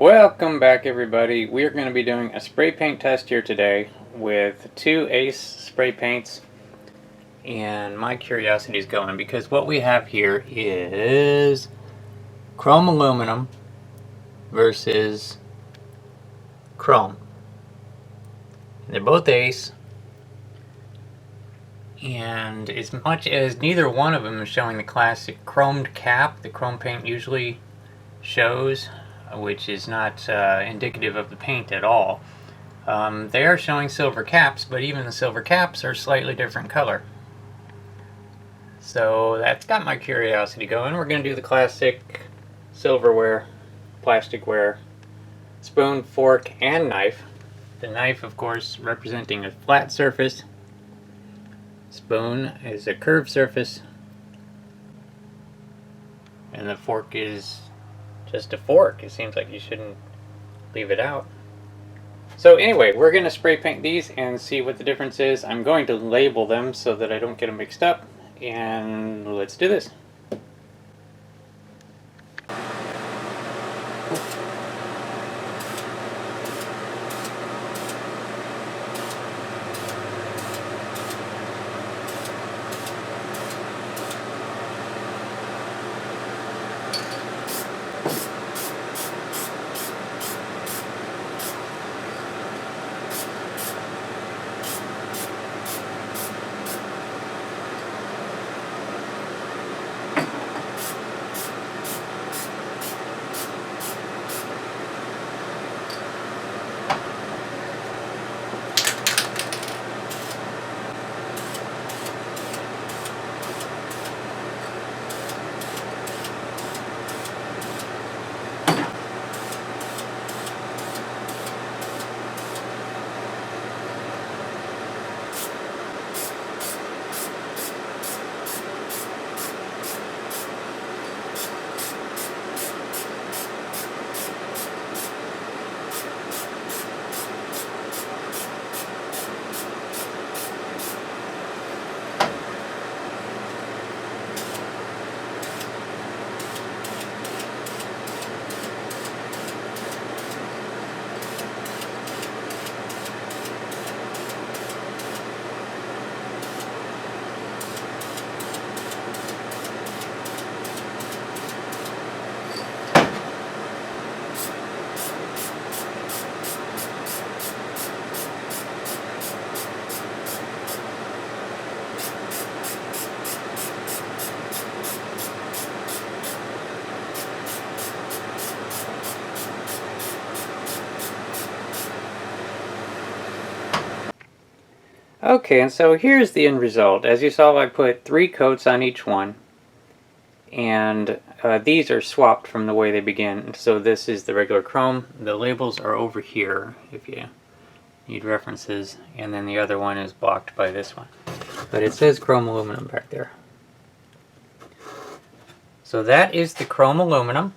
Welcome back, everybody. We're going to be doing a spray paint test here today with two Ace spray paints, and my curiosity is going because what we have here is chrome aluminum versus chrome. They're both Ace, and as much as neither one of them is showing the classic chromed cap the chrome paint usually shows, which is not indicative of the paint at all. They are showing silver caps, but even the silver caps are slightly different color. So that's got my curiosity going. We're going to do the classic silverware, plasticware, spoon, fork, and knife. The knife, of course, representing a flat surface. Spoon is a curved surface. And the fork is just a fork. It seems like you shouldn't leave it out. So anyway, we're going to spray paint these and see what the difference is. I'm going to label them so that I don't get them mixed up, and let's do this. Okay, and so here's the end result. As you saw, I put 3 coats on each one, and these are swapped from the way they begin. So this is the regular chrome. The labels are over here if you need references, and then the other one is blocked by this one. But it says chrome aluminum back there. So that is the chrome aluminum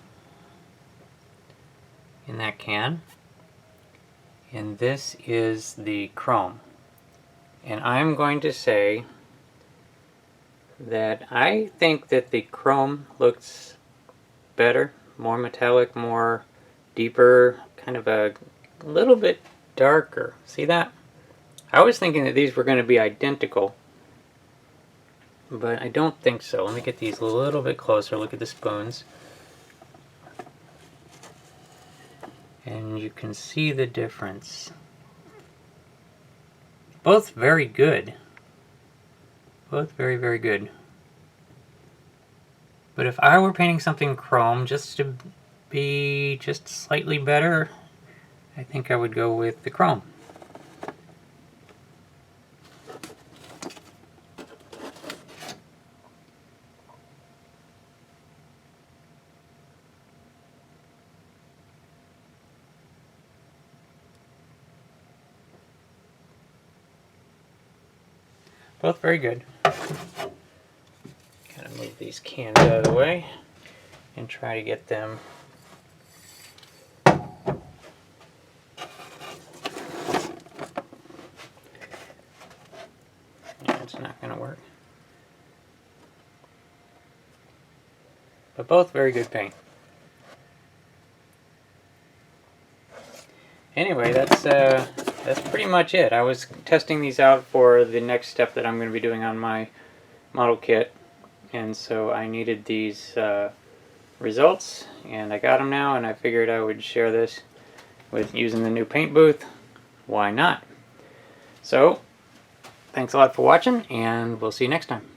in that can, and this is the chrome. And I'm going to say that I think that the chrome looks better, more metallic, more deeper, kind of a little bit darker. See that? I was thinking that these were going to be identical, but I don't think so. Let me get these a little bit closer. Look at the spoons. And you can see the difference. Both very good. Both very, very good. But if I were painting something chrome just to be just slightly better, I think I would go with the chrome. Both very good. Kind of move these cans out of the way and try to get them it's not going to work. But both very good paint. anyway, that's pretty much it. I was testing these out for the next step that I'm going to be doing on my model kit, and so I needed these results, and I got them now, and I figured I would share this with using the new paint booth. Why not? So, thanks a lot for watching, and we'll see you next time.